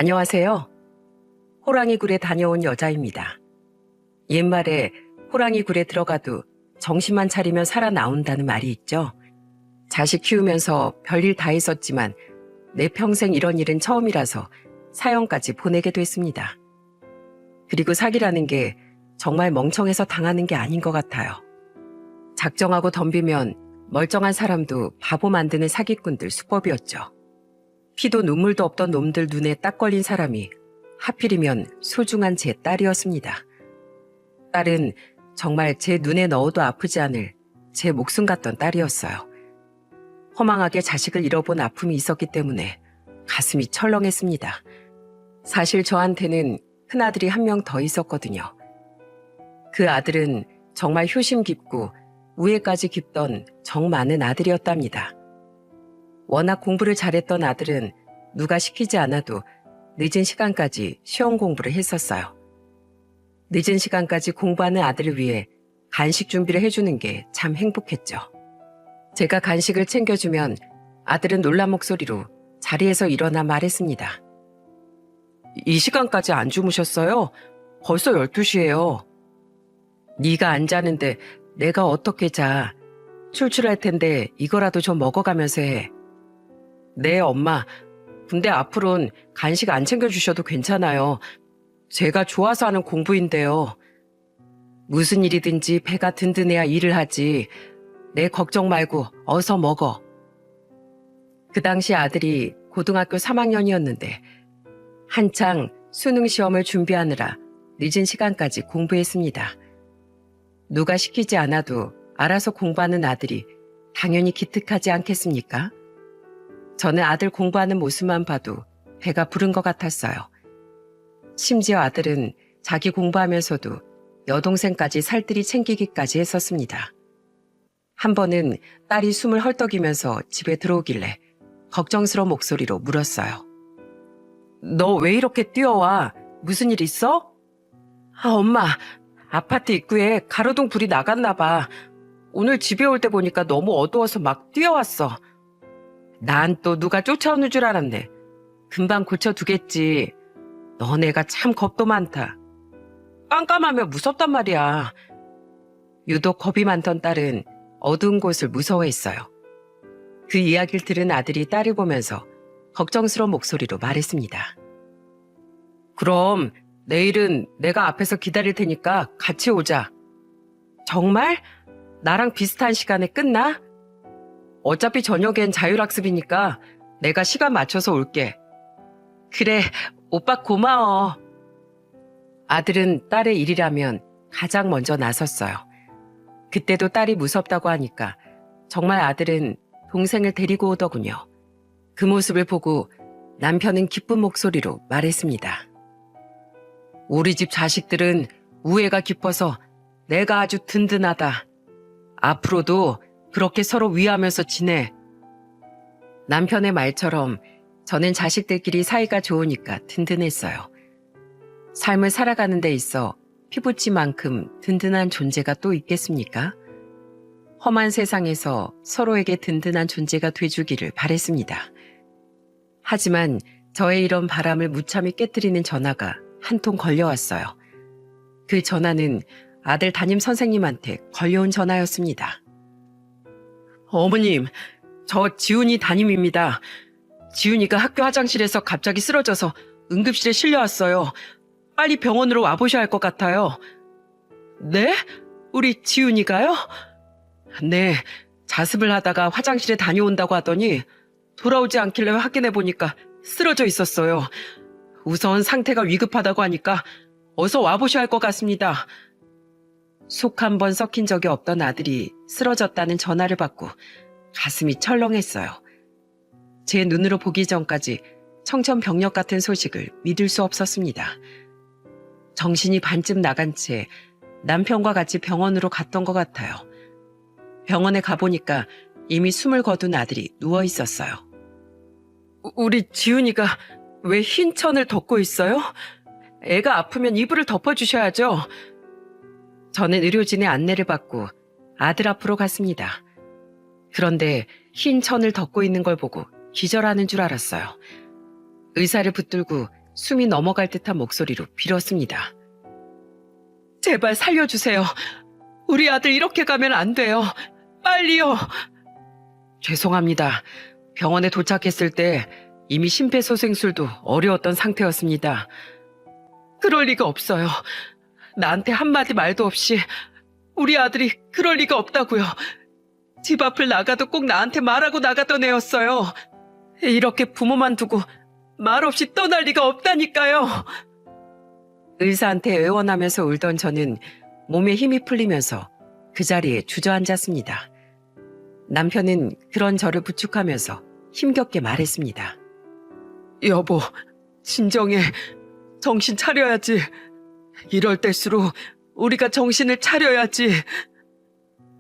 안녕하세요. 호랑이 굴에 다녀온 여자입니다. 옛말에 호랑이 굴에 들어가도 정신만 차리면 살아나온다는 말이 있죠. 자식 키우면서 별일 다 했었지만 내 평생 이런 일은 처음이라서 사연까지 보내게 됐습니다. 그리고 사기라는 게 정말 멍청해서 당하는 게 아닌 것 같아요. 작정하고 덤비면 멀쩡한 사람도 바보 만드는 사기꾼들 수법이었죠. 피도 눈물도 없던 놈들 눈에 딱 걸린 사람이 하필이면 소중한 제 딸이었습니다. 딸은 정말 제 눈에 넣어도 아프지 않을 제 목숨 같던 딸이었어요. 허망하게 자식을 잃어본 아픔이 있었기 때문에 가슴이 철렁했습니다. 사실 저한테는 큰아들이 한 명 더 있었거든요. 그 아들은 정말 효심 깊고 우애까지 깊던 정 많은 아들이었답니다. 워낙 공부를 잘했던 아들은 누가 시키지 않아도 늦은 시간까지 시험 공부를 했었어요. 늦은 시간까지 공부하는 아들을 위해 간식 준비를 해주는 게 참 행복했죠. 제가 간식을 챙겨주면 아들은 놀란 목소리로 자리에서 일어나 말했습니다. 이 시간까지 안 주무셨어요? 벌써 12시예요. 네가 안 자는데 내가 어떻게 자. 출출할 텐데 이거라도 좀 먹어가면서 해. 네, 엄마. 근데 앞으로는 간식 안 챙겨주셔도 괜찮아요. 제가 좋아서 하는 공부인데요. 무슨 일이든지 배가 든든해야 일을 하지. 내 걱정 말고 어서 먹어. 그 당시 아들이 고등학교 3학년이었는데 한창 수능 시험을 준비하느라 늦은 시간까지 공부했습니다. 누가 시키지 않아도 알아서 공부하는 아들이 당연히 기특하지 않겠습니까? 저는 아들 공부하는 모습만 봐도 배가 부른 것 같았어요. 심지어 아들은 자기 공부하면서도 여동생까지 살뜰히 챙기기까지 했었습니다. 한 번은 딸이 숨을 헐떡이면서 집에 들어오길래 걱정스러운 목소리로 물었어요. 너 왜 이렇게 뛰어와? 무슨 일 있어? 아, 엄마, 아파트 입구에 가로등 불이 나갔나 봐. 오늘 집에 올 때 보니까 너무 어두워서 막 뛰어왔어. 난 또 누가 쫓아오는 줄 알았네. 금방 고쳐두겠지. 너네가 참 겁도 많다. 깜깜하면 무섭단 말이야. 유독 겁이 많던 딸은 어두운 곳을 무서워했어요. 그 이야기를 들은 아들이 딸을 보면서 걱정스러운 목소리로 말했습니다. 그럼 내일은 내가 앞에서 기다릴 테니까 같이 오자. 정말? 나랑 비슷한 시간에 끝나? 어차피 저녁엔 자율학습이니까 내가 시간 맞춰서 올게. 그래, 오빠 고마워. 아들은 딸의 일이라면 가장 먼저 나섰어요. 그때도 딸이 무섭다고 하니까 정말 아들은 동생을 데리고 오더군요. 그 모습을 보고 남편은 기쁜 목소리로 말했습니다. 우리 집 자식들은 우애가 깊어서 내가 아주 든든하다. 앞으로도 그렇게 서로 위하면서 지내. 남편의 말처럼 저는 자식들끼리 사이가 좋으니까 든든했어요. 삶을 살아가는 데 있어 피부치만큼 든든한 존재가 또 있겠습니까? 험한 세상에서 서로에게 든든한 존재가 돼주기를 바랬습니다. 하지만 저의 이런 바람을 무참히 깨뜨리는 전화가 한 통 걸려왔어요. 그 전화는 아들 담임 선생님한테 걸려온 전화였습니다. 어머님, 저 지훈이 담임입니다. 지훈이가 학교 화장실에서 갑자기 쓰러져서 응급실에 실려왔어요. 빨리 병원으로 와보셔야 할 것 같아요. 네? 우리 지훈이가요? 네, 자습을 하다가 화장실에 다녀온다고 하더니 돌아오지 않길래 확인해보니까 쓰러져 있었어요. 우선 상태가 위급하다고 하니까 어서 와보셔야 할 것 같습니다. 속 한 번 썩힌 적이 없던 아들이 쓰러졌다는 전화를 받고 가슴이 철렁했어요. 제 눈으로 보기 전까지 청천벽력 같은 소식을 믿을 수 없었습니다. 정신이 반쯤 나간 채 남편과 같이 병원으로 갔던 것 같아요. 병원에 가보니까 이미 숨을 거둔 아들이 누워 있었어요. 우리 지훈이가 왜 흰 천을 덮고 있어요? 애가 아프면 이불을 덮어주셔야죠. 저는 의료진의 안내를 받고 아들 앞으로 갔습니다. 그런데 흰 천을 덮고 있는 걸 보고 기절하는 줄 알았어요. 의사를 붙들고 숨이 넘어갈 듯한 목소리로 빌었습니다. 제발 살려주세요. 우리 아들 이렇게 가면 안 돼요. 빨리요. 죄송합니다. 병원에 도착했을 때 이미 심폐소생술도 어려웠던 상태였습니다. 그럴 리가 없어요. 나한테 한마디 말도 없이 우리 아들이 그럴 리가 없다고요. 집 앞을 나가도 꼭 나한테 말하고 나가던 애였어요. 이렇게 부모만 두고 말없이 떠날 리가 없다니까요. 의사한테 애원하면서 울던 저는 몸에 힘이 풀리면서 그 자리에 주저앉았습니다. 남편은 그런 저를 부축하면서 힘겹게 말했습니다. 여보, 진정해. 정신 차려야지. 이럴 때일수록 우리가 정신을 차려야지.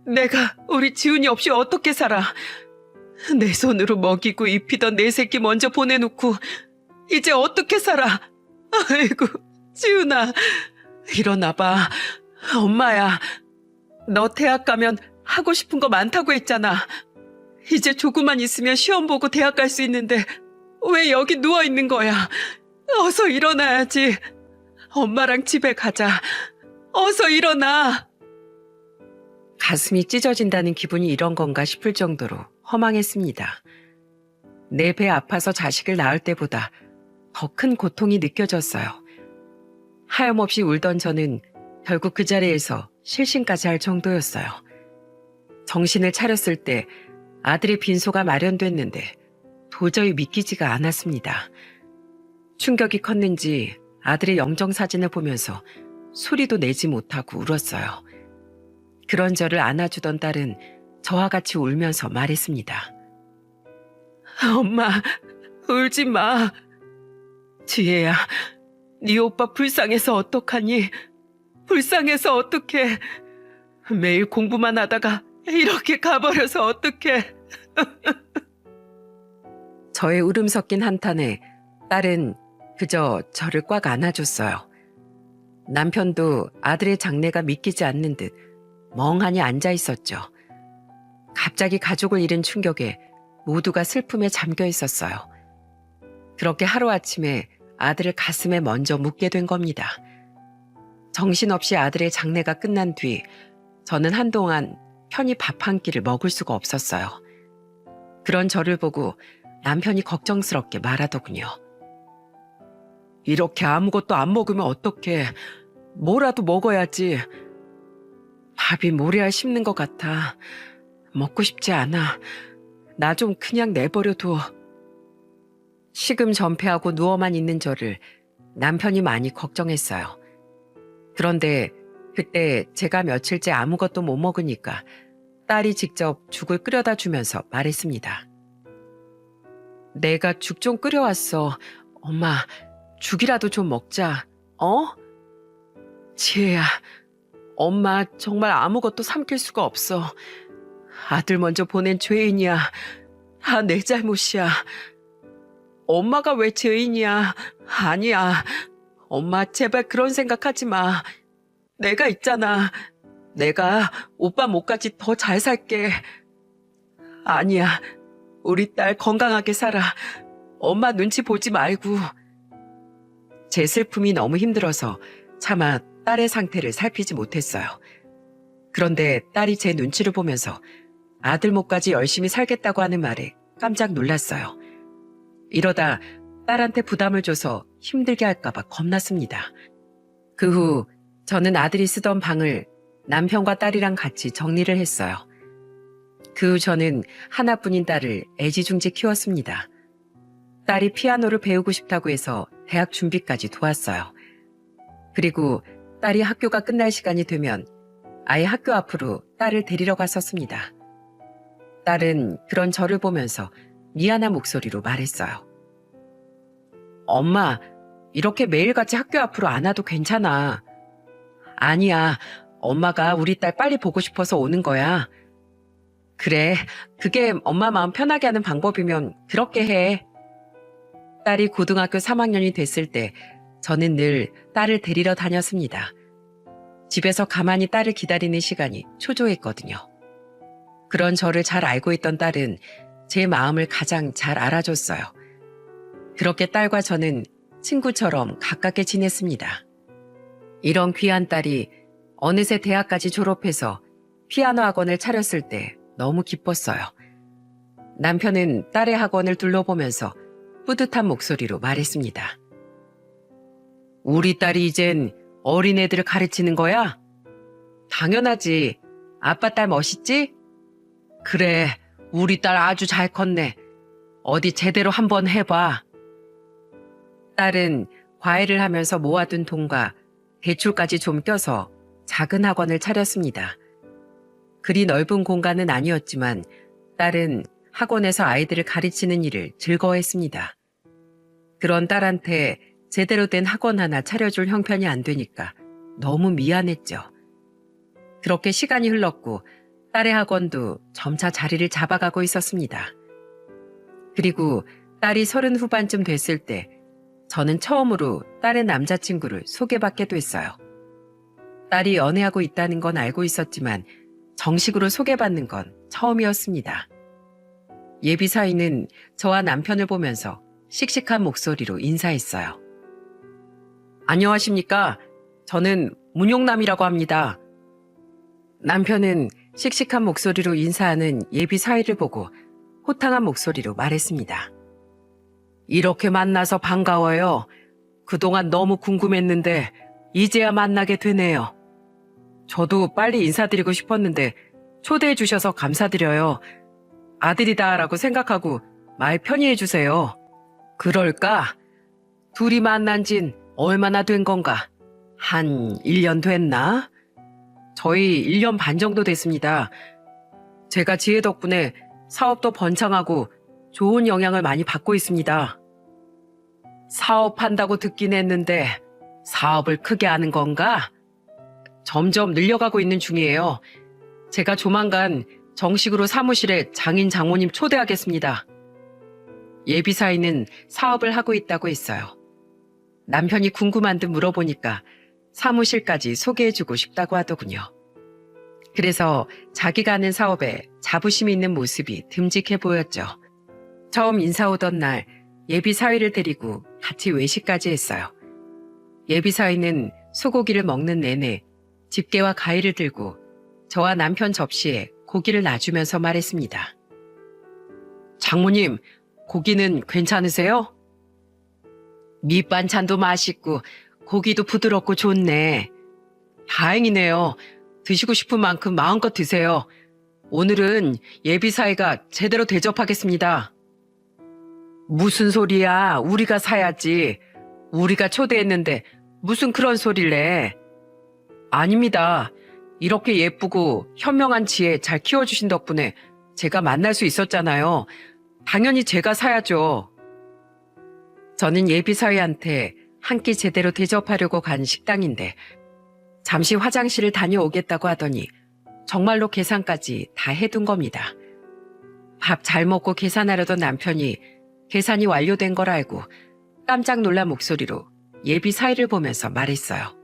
내가 우리 지훈이 없이 어떻게 살아. 내 손으로 먹이고 입히던 내 새끼 먼저 보내놓고 이제 어떻게 살아. 아이고, 지훈아. 일어나봐. 엄마야. 너 대학 가면 하고 싶은 거 많다고 했잖아. 이제 조금만 있으면 시험 보고 대학 갈 수 있는데 왜 여기 누워있는 거야. 어서 일어나야지. 엄마랑 집에 가자. 어서 일어나. 가슴이 찢어진다는 기분이 이런 건가 싶을 정도로 허망했습니다. 내 배 아파서 자식을 낳을 때보다 더 큰 고통이 느껴졌어요. 하염없이 울던 저는 결국 그 자리에서 실신까지 할 정도였어요. 정신을 차렸을 때 아들의 빈소가 마련됐는데 도저히 믿기지가 않았습니다. 충격이 컸는지 아들의 영정사진을 보면서 소리도 내지 못하고 울었어요. 그런 저를 안아주던 딸은 저와 같이 울면서 말했습니다. 엄마, 울지 마. 지혜야, 네 오빠 불쌍해서 어떡하니? 불쌍해서 어떡해. 매일 공부만 하다가 이렇게 가버려서 어떡해. 저의 울음 섞인 한탄에 딸은 그저 저를 꽉 안아줬어요. 남편도 아들의 장래가 믿기지 않는 듯 멍하니 앉아 있었죠. 갑자기 가족을 잃은 충격에 모두가 슬픔에 잠겨 있었어요. 그렇게 하루아침에 아들을 가슴에 먼저 묻게 된 겁니다. 정신없이 아들의 장례가 끝난 뒤 저는 한동안 편히 밥 한 끼를 먹을 수가 없었어요. 그런 저를 보고 남편이 걱정스럽게 말하더군요. 이렇게 아무것도 안 먹으면 어떡해. 뭐라도 먹어야지. 밥이 모래알 씹는 것 같아. 먹고 싶지 않아. 나 좀 그냥 내버려둬. 식음 전폐하고 누워만 있는 저를 남편이 많이 걱정했어요. 그런데 그때 제가 며칠째 아무것도 못 먹으니까 딸이 직접 죽을 끓여다 주면서 말했습니다. 내가 죽 좀 끓여왔어. 엄마, 죽이라도 좀 먹자. 어? 지혜야, 엄마 정말 아무것도 삼킬 수가 없어. 아들 먼저 보낸 죄인이야. 다 내 잘못이야. 엄마가 왜 죄인이야. 아니야. 엄마 제발 그런 생각하지 마. 내가 있잖아. 내가 오빠 목까지 더 잘 살게. 아니야. 우리 딸 건강하게 살아. 엄마 눈치 보지 말고. 제 슬픔이 너무 힘들어서 차마 딸의 상태를 살피지 못했어요. 그런데 딸이 제 눈치를 보면서 아들 목까지 열심히 살겠다고 하는 말에 깜짝 놀랐어요. 이러다 딸한테 부담을 줘서 힘들게 할까봐 겁났습니다. 그 후 저는 아들이 쓰던 방을 남편과 딸이랑 같이 정리를 했어요. 그 후 저는 하나뿐인 딸을 애지중지 키웠습니다. 딸이 피아노를 배우고 싶다고 해서 대학 준비까지 도왔어요. 그리고 딸이 학교가 끝날 시간이 되면 아예 학교 앞으로 딸을 데리러 갔었습니다. 딸은 그런 저를 보면서 미안한 목소리로 말했어요. 엄마, 이렇게 매일같이 학교 앞으로 안 와도 괜찮아. 아니야, 엄마가 우리 딸 빨리 보고 싶어서 오는 거야. 그래, 그게 엄마 마음 편하게 하는 방법이면 그렇게 해. 딸이 고등학교 3학년이 됐을 때 저는 늘 딸을 데리러 다녔습니다. 집에서 가만히 딸을 기다리는 시간이 초조했거든요. 그런 저를 잘 알고 있던 딸은 제 마음을 가장 잘 알아줬어요. 그렇게 딸과 저는 친구처럼 가깝게 지냈습니다. 이런 귀한 딸이 어느새 대학까지 졸업해서 피아노 학원을 차렸을 때 너무 기뻤어요. 남편은 딸의 학원을 둘러보면서 뿌듯한 목소리로 말했습니다. 우리 딸이 이젠 어린애들을 가르치는 거야? 당연하지. 아빠 딸 멋있지? 그래, 우리 딸 아주 잘 컸네. 어디 제대로 한번 해봐. 딸은 과외를 하면서 모아둔 돈과 대출까지 좀 껴서 작은 학원을 차렸습니다. 그리 넓은 공간은 아니었지만 딸은 학원에서 아이들을 가르치는 일을 즐거워했습니다. 그런 딸한테 제대로 된 학원 하나 차려줄 형편이 안 되니까 너무 미안했죠. 그렇게 시간이 흘렀고 딸의 학원도 점차 자리를 잡아가고 있었습니다. 그리고 딸이 30 후반쯤 됐을 때 저는 처음으로 딸의 남자친구를 소개받게 됐어요. 딸이 연애하고 있다는 건 알고 있었지만 정식으로 소개받는 건 처음이었습니다. 예비 사위는 저와 남편을 보면서 씩씩한 목소리로 인사했어요. 안녕하십니까? 저는 문용남이라고 합니다. 남편은 씩씩한 목소리로 인사하는 예비 사위를 보고 호탕한 목소리로 말했습니다. 이렇게 만나서 반가워요. 그동안 너무 궁금했는데 이제야 만나게 되네요. 저도 빨리 인사드리고 싶었는데 초대해 주셔서 감사드려요. 아들이다라고 생각하고 말 편히 해주세요. 그럴까? 둘이 만난 진 얼마나 된 건가? 한 1년 됐나? 저희 1년 반 정도 됐습니다. 제가 지혜 덕분에 사업도 번창하고 좋은 영향을 많이 받고 있습니다. 사업한다고 듣긴 했는데 사업을 크게 하는 건가? 점점 늘려가고 있는 중이에요. 제가 조만간 정식으로 사무실에 장인 장모님 초대하겠습니다. 예비 사위는 사업을 하고 있다고 했어요. 남편이 궁금한 듯 물어보니까 사무실까지 소개해주고 싶다고 하더군요. 그래서 자기가 하는 사업에 자부심이 있는 모습이 듬직해 보였죠. 처음 인사 오던 날 예비 사위를 데리고 같이 외식까지 했어요. 예비 사위는 소고기를 먹는 내내 집게와 가위를 들고 저와 남편 접시에 고기를 놔주면서 말했습니다. 장모님, 고기는 괜찮으세요? 밑반찬도 맛있고 고기도 부드럽고 좋네. 다행이네요. 드시고 싶은 만큼 마음껏 드세요. 오늘은 예비 사위가 제대로 대접하겠습니다. 무슨 소리야? 우리가 사야지. 우리가 초대했는데 무슨 그런 소리를 해. 아닙니다. 이렇게 예쁘고 현명한 지혜 잘 키워주신 덕분에 제가 만날 수 있었잖아요. 당연히 제가 사야죠. 저는 예비 사위한테 한 끼 제대로 대접하려고 간 식당인데 잠시 화장실을 다녀오겠다고 하더니 정말로 계산까지 다 해둔 겁니다. 밥 잘 먹고 계산하려던 남편이 계산이 완료된 걸 알고 깜짝 놀란 목소리로 예비 사위를 보면서 말했어요.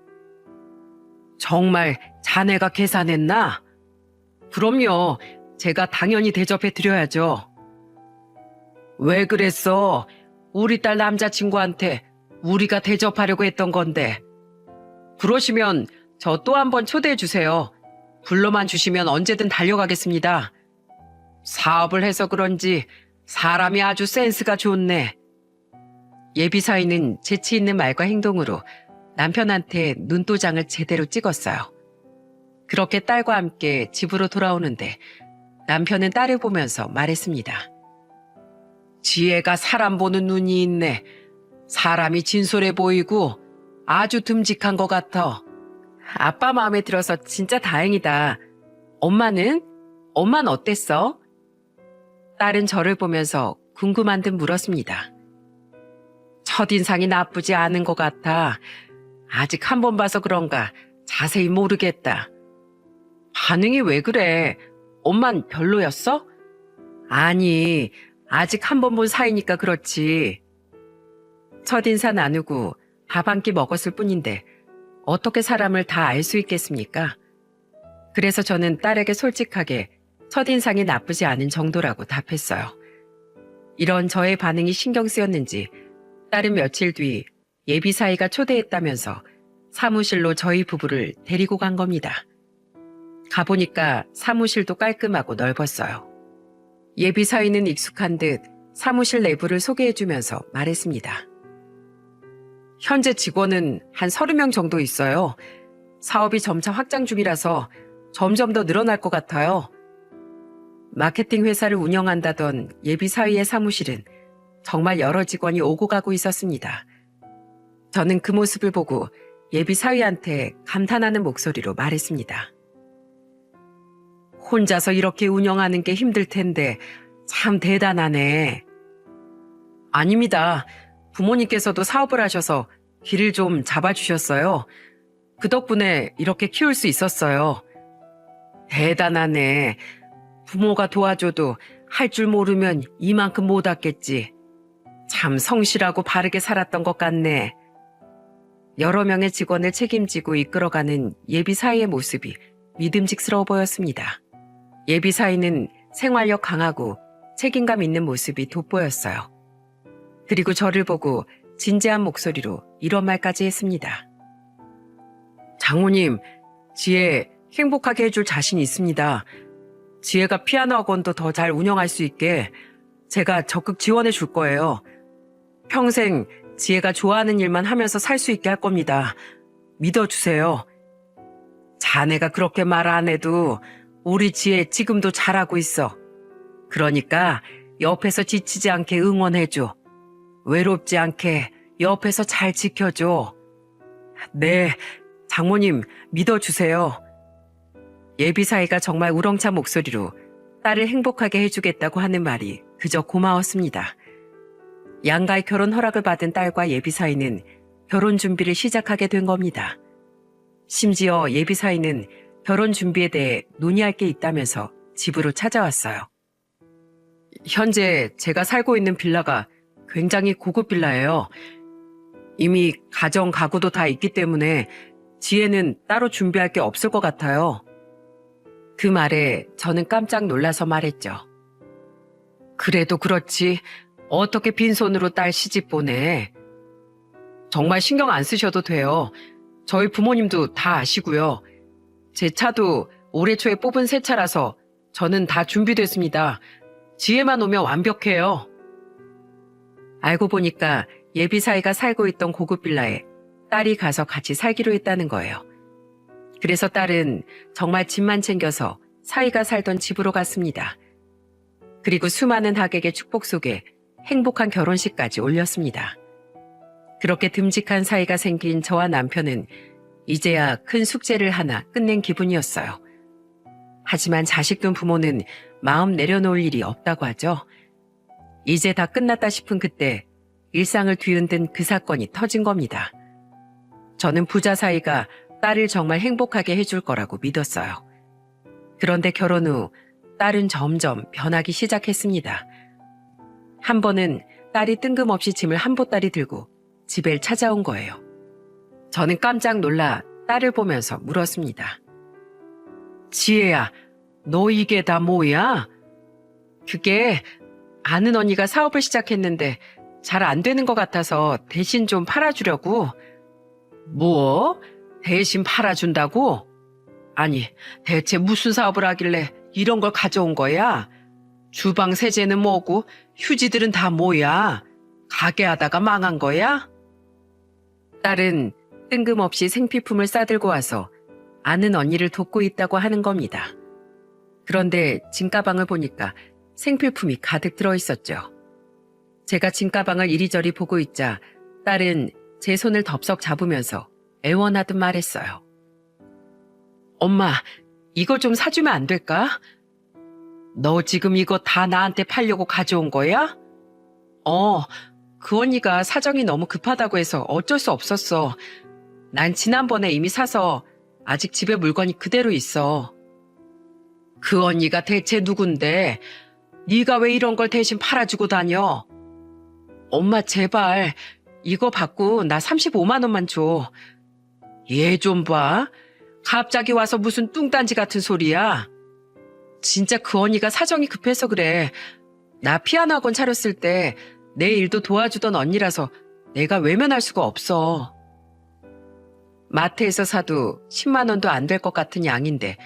정말 자네가 계산했나? 그럼요. 제가 당연히 대접해 드려야죠. 왜 그랬어? 우리 딸 남자친구한테 우리가 대접하려고 했던 건데. 그러시면 저 또 한 번 초대해 주세요. 불러만 주시면 언제든 달려가겠습니다. 사업을 해서 그런지 사람이 아주 센스가 좋네. 예비 사위는 재치 있는 말과 행동으로 남편한테 눈도장을 제대로 찍었어요. 그렇게 딸과 함께 집으로 돌아오는데 남편은 딸을 보면서 말했습니다. 지혜가 사람 보는 눈이 있네. 사람이 진솔해 보이고 아주 듬직한 것 같아. 아빠 마음에 들어서 진짜 다행이다. 엄마는? 엄마는 어땠어? 딸은 저를 보면서 궁금한 듯 물었습니다. 첫인상이 나쁘지 않은 것 같아. 아직 한 번 봐서 그런가 자세히 모르겠다. 반응이 왜 그래? 엄만 별로였어? 아니, 아직 한 번 본 사이니까 그렇지. 첫인사 나누고 밥 한 끼 먹었을 뿐인데 어떻게 사람을 다 알 수 있겠습니까? 그래서 저는 딸에게 솔직하게 첫인상이 나쁘지 않은 정도라고 답했어요. 이런 저의 반응이 신경 쓰였는지 딸은 며칠 뒤 예비사위가 초대했다면서 사무실로 저희 부부를 데리고 간 겁니다. 가보니까 사무실도 깔끔하고 넓었어요. 예비사위는 익숙한 듯 사무실 내부를 소개해주면서 말했습니다. 현재 직원은 한 30명 정도 있어요. 사업이 점차 확장 중이라서 점점 더 늘어날 것 같아요. 마케팅 회사를 운영한다던 예비사위의 사무실은 정말 여러 직원이 오고 가고 있었습니다. 저는 그 모습을 보고 예비사위한테 감탄하는 목소리로 말했습니다. 혼자서 이렇게 운영하는 게 힘들 텐데 참 대단하네. 아닙니다. 부모님께서도 사업을 하셔서 길을 좀 잡아주셨어요. 그 덕분에 이렇게 키울 수 있었어요. 대단하네. 부모가 도와줘도 할 줄 모르면 이만큼 못 왔겠지. 참 성실하고 바르게 살았던 것 같네. 여러 명의 직원을 책임지고 이끌어가는 예비사위의 모습이 믿음직스러워 보였습니다. 예비사위는 생활력 강하고 책임감 있는 모습이 돋보였어요. 그리고 저를 보고 진지한 목소리로 이런 말까지 했습니다. 장모님, 지혜 행복하게 해줄 자신이 있습니다. 지혜가 피아노 학원도 더 잘 운영할 수 있게 제가 적극 지원해 줄 거예요. 평생 지혜가 좋아하는 일만 하면서 살 수 있게 할 겁니다. 믿어주세요. 자네가 그렇게 말 안 해도 우리 지혜 지금도 잘하고 있어. 그러니까 옆에서 지치지 않게 응원해줘. 외롭지 않게 옆에서 잘 지켜줘. 네, 장모님 믿어주세요. 예비사위가 정말 우렁찬 목소리로 딸을 행복하게 해주겠다고 하는 말이 그저 고마웠습니다. 양가의 결혼 허락을 받은 딸과 예비사위는 결혼 준비를 시작하게 된 겁니다. 심지어 예비사위는 결혼 준비에 대해 논의할 게 있다면서 집으로 찾아왔어요. 현재 제가 살고 있는 빌라가 굉장히 고급 빌라예요. 이미 가정 가구도 다 있기 때문에 지혜는 따로 준비할 게 없을 것 같아요. 그 말에 저는 깜짝 놀라서 말했죠. 그래도 그렇지 어떻게 빈손으로 딸 시집 보내. 정말 신경 안 쓰셔도 돼요. 저희 부모님도 다 아시고요. 제 차도 올해 초에 뽑은 새 차라서 저는 다 준비됐습니다. 지혜만 오면 완벽해요. 알고 보니까 예비사위가 살고 있던 고급 빌라에 딸이 가서 같이 살기로 했다는 거예요. 그래서 딸은 정말 집만 챙겨서 사위가 살던 집으로 갔습니다. 그리고 수많은 하객의 축복 속에 행복한 결혼식까지 올렸습니다. 그렇게 듬직한 사이가 생긴 저와 남편은 이제야 큰 숙제를 하나 끝낸 기분이었어요. 하지만 자식 둔 부모는 마음 내려놓을 일이 없다고 하죠. 이제 다 끝났다 싶은 그때 일상을 뒤흔든 그 사건이 터진 겁니다. 저는 부자 사이가 딸을 정말 행복하게 해줄 거라고 믿었어요. 그런데 결혼 후 딸은 점점 변하기 시작했습니다. 한 번은 딸이 뜬금없이 짐을 한 보따리 들고 집에 찾아온 거예요. 저는 깜짝 놀라 딸을 보면서 물었습니다. 지혜야, 너 이게 다 뭐야? 그게 아는 언니가 사업을 시작했는데 잘 안 되는 것 같아서 대신 좀 팔아주려고. 뭐? 대신 팔아준다고? 아니, 대체 무슨 사업을 하길래 이런 걸 가져온 거야? 주방 세제는 뭐고 휴지들은 다 뭐야? 가게 하다가 망한 거야? 딸은 뜬금없이 생필품을 싸들고 와서 아는 언니를 돕고 있다고 하는 겁니다. 그런데 짐가방을 보니까 생필품이 가득 들어있었죠. 제가 짐가방을 이리저리 보고 있자 딸은 제 손을 덥석 잡으면서 애원하듯 말했어요. 엄마, 이거 좀 사주면 안 될까? 너 지금 이거 다 나한테 팔려고 가져온 거야? 그 언니가 사정이 너무 급하다고 해서 어쩔 수 없었어. 난 지난번에 이미 사서 아직 집에 물건이 그대로 있어. 그 언니가 대체 누군데? 네가 왜 이런 걸 대신 팔아주고 다녀? 엄마 제발 이거 받고 나 35만 원만 줘. 얘 좀 봐. 갑자기 와서 무슨 뚱딴지 같은 소리야. 진짜 그 언니가 사정이 급해서 그래. 나 피아노 학원 차렸을 때 내 일도 도와주던 언니라서 내가 외면할 수가 없어. 마트에서 사도 10만 원도 안 될 것 같은 양인데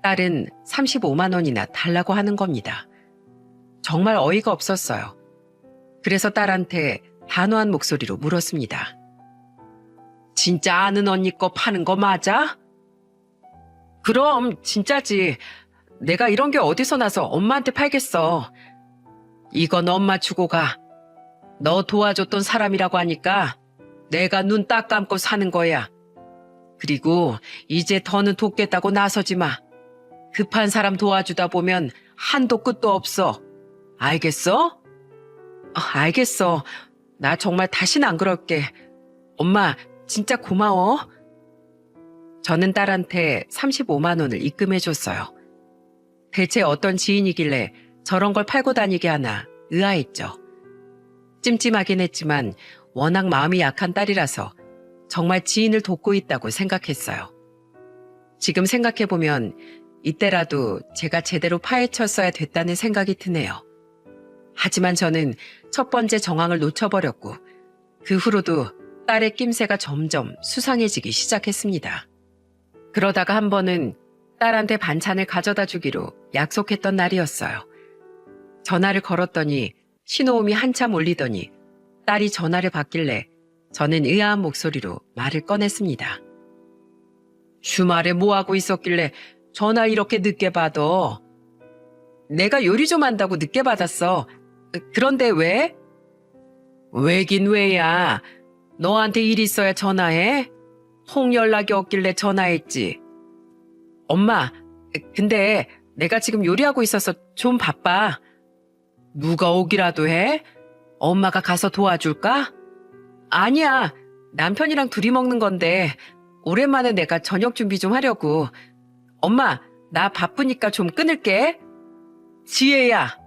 딸은 35만 원이나 달라고 하는 겁니다. 정말 어이가 없었어요. 그래서 딸한테 단호한 목소리로 물었습니다. 진짜 아는 언니 거 파는 거 맞아? 그럼 진짜지. 내가 이런 게 어디서 나서 엄마한테 팔겠어. 이건 엄마 주고 가. 너 도와줬던 사람이라고 하니까 내가 눈 딱 감고 사는 거야. 그리고 이제 더는 돕겠다고 나서지 마. 급한 사람 도와주다 보면 한도 끝도 없어. 알겠어? 알겠어. 나 정말 다신 안 그럴게. 엄마, 진짜 고마워. 저는 딸한테 35만 원을 입금해줬어요. 대체 어떤 지인이길래 저런 걸 팔고 다니게 하나 의아했죠. 찜찜하긴 했지만 워낙 마음이 약한 딸이라서 정말 지인을 돕고 있다고 생각했어요. 지금 생각해보면 이때라도 제가 제대로 파헤쳤어야 됐다는 생각이 드네요. 하지만 저는 첫 번째 정황을 놓쳐버렸고 그 후로도 딸의 낌새가 점점 수상해지기 시작했습니다. 그러다가 한 번은 딸한테 반찬을 가져다 주기로 약속했던 날이었어요. 전화를 걸었더니 신호음이 한참 울리더니 딸이 전화를 받길래 저는 의아한 목소리로 말을 꺼냈습니다. 주말에 뭐 하고 있었길래 전화 이렇게 늦게 받아? 내가 요리 좀 한다고 늦게 받았어. 그런데 왜? 왜긴 왜야. 너한테 일 있어야 전화해? 통 연락이 없길래 전화했지. 엄마, 근데 내가 지금 요리하고 있어서 좀 바빠. 누가 오기라도 해? 엄마가 가서 도와줄까? 아니야, 남편이랑 둘이 먹는 건데 오랜만에 내가 저녁 준비 좀 하려고. 엄마, 나 바쁘니까 좀 끊을게. 지혜야.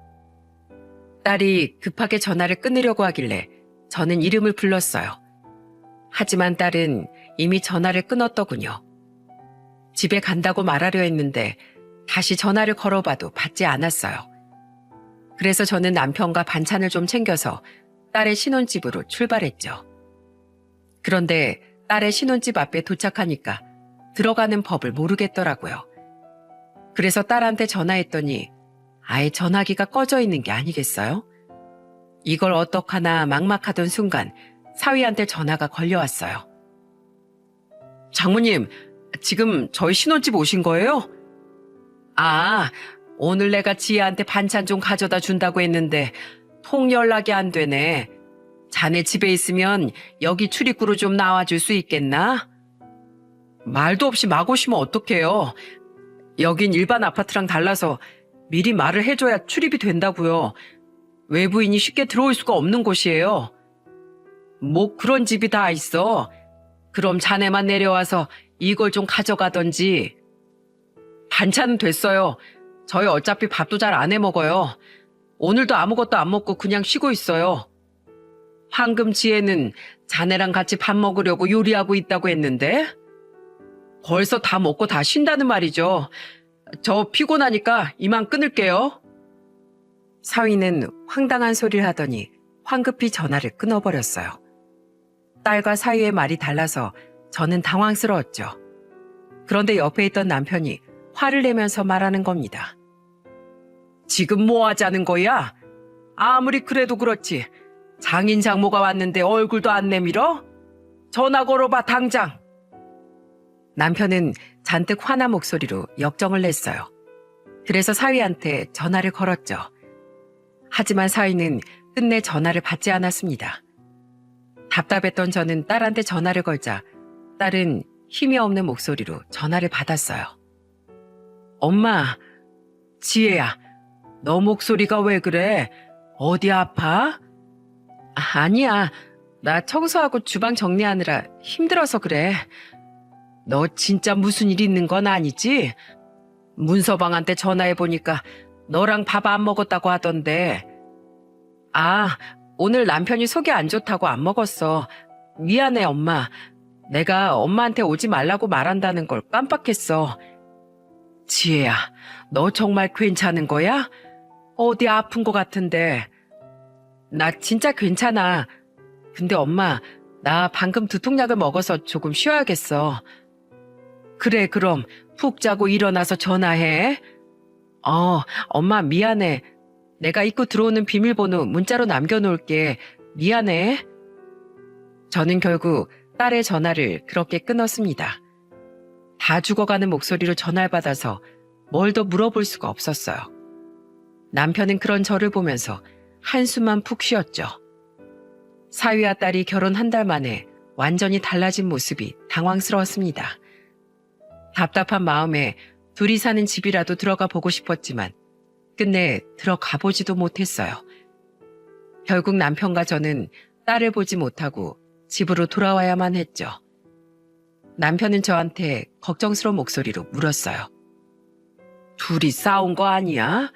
딸이 급하게 전화를 끊으려고 하길래 저는 이름을 불렀어요. 하지만 딸은 이미 전화를 끊었더군요. 집에 간다고 말하려 했는데 다시 전화를 걸어봐도 받지 않았어요. 그래서 저는 남편과 반찬을 좀 챙겨서 딸의 신혼집으로 출발했죠. 그런데 딸의 신혼집 앞에 도착하니까 들어가는 법을 모르겠더라고요. 그래서 딸한테 전화했더니 아예 전화기가 꺼져 있는 게 아니겠어요? 이걸 어떡하나 막막하던 순간 사위한테 전화가 걸려왔어요. 장모님, 지금 저희 신혼집 오신 거예요? 아, 오늘 내가 지혜한테 반찬 좀 가져다 준다고 했는데 통 연락이 안 되네. 자네 집에 있으면 여기 출입구로 좀 나와줄 수 있겠나? 말도 없이 막 오시면 어떡해요. 여긴 일반 아파트랑 달라서 미리 말을 해줘야 출입이 된다고요. 외부인이 쉽게 들어올 수가 없는 곳이에요. 뭐 그런 집이 다 있어. 그럼 자네만 내려와서 이걸 좀 가져가던지. 반찬은 됐어요. 저희 어차피 밥도 잘 안 해 먹어요. 오늘도 아무것도 안 먹고 그냥 쉬고 있어요. 황금 지혜는 자네랑 같이 밥 먹으려고 요리하고 있다고 했는데 벌써 다 먹고 다 쉰다는 말이죠. 저 피곤하니까 이만 끊을게요. 사위는 황당한 소리를 하더니 황급히 전화를 끊어버렸어요. 딸과 사위의 말이 달라서 저는 당황스러웠죠. 그런데 옆에 있던 남편이 화를 내면서 말하는 겁니다. 지금 뭐 하자는 거야? 아무리 그래도 그렇지. 장인 장모가 왔는데 얼굴도 안 내밀어? 전화 걸어봐 당장. 남편은 잔뜩 화난 목소리로 역정을 냈어요. 그래서 사위한테 전화를 걸었죠. 하지만 사위는 끝내 전화를 받지 않았습니다. 답답했던 저는 딸한테 전화를 걸자 딸은 힘이 없는 목소리로 전화를 받았어요. 엄마, 지혜야, 너 목소리가 왜 그래? 어디 아파? 아니야, 나 청소하고 주방 정리하느라 힘들어서 그래. 너 진짜 무슨 일 있는 건 아니지? 문서방한테 전화해보니까 너랑 밥 안 먹었다고 하던데. 아, 오늘 남편이 속이 안 좋다고 안 먹었어. 미안해, 엄마. 내가 엄마한테 오지 말라고 말한다는 걸 깜빡했어. 지혜야, 너 정말 괜찮은 거야? 어디 아픈 거 같은데. 나 진짜 괜찮아. 근데 엄마, 나 방금 두통약을 먹어서 조금 쉬어야겠어. 그래, 그럼 푹 자고 일어나서 전화해. 엄마 미안해. 내가 입구 들어오는 비밀번호 문자로 남겨놓을게. 미안해. 저는 결국 딸의 전화를 그렇게 끊었습니다. 다 죽어가는 목소리로 전화를 받아서 뭘 더 물어볼 수가 없었어요. 남편은 그런 저를 보면서 한숨만 푹 쉬었죠. 사위와 딸이 결혼 한 달 만에 완전히 달라진 모습이 당황스러웠습니다. 답답한 마음에 둘이 사는 집이라도 들어가 보고 싶었지만 끝내 들어가 보지도 못했어요. 결국 남편과 저는 딸을 보지 못하고 집으로 돌아와야만 했죠. 남편은 저한테 걱정스러운 목소리로 물었어요. 둘이 싸운 거 아니야?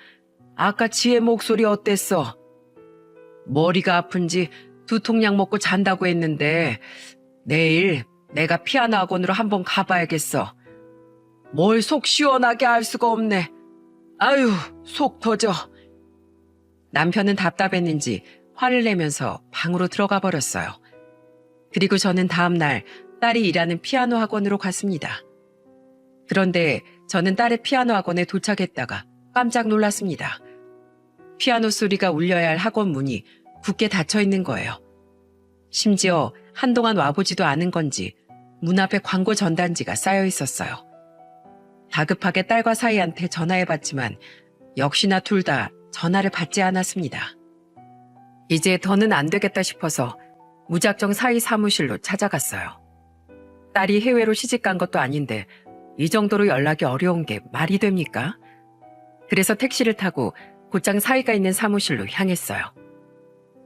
아까 지혜 목소리 어땠어? 머리가 아픈지 두통약 먹고 잔다고 했는데 내일 내가 피아노 학원으로 한번 가봐야겠어. 뭘 속 시원하게 알 수가 없네. 아유, 속 터져. 남편은 답답했는지 화를 내면서 방으로 들어가 버렸어요. 그리고 저는 다음 날 딸이 일하는 피아노 학원으로 갔습니다. 그런데 저는 딸의 피아노 학원에 도착했다가 깜짝 놀랐습니다. 피아노 소리가 울려야 할 학원 문이 굳게 닫혀 있는 거예요. 심지어 한동안 와보지도 않은 건지 문 앞에 광고 전단지가 쌓여 있었어요. 다급하게 딸과 사이한테 전화해봤지만 역시나 둘 다 전화를 받지 않았습니다. 이제 더는 안 되겠다 싶어서 무작정 사이 사무실로 찾아갔어요. 딸이 해외로 시집간 것도 아닌데 이 정도로 연락이 어려운 게 말이 됩니까? 그래서 택시를 타고 곧장 사위가 있는 사무실로 향했어요.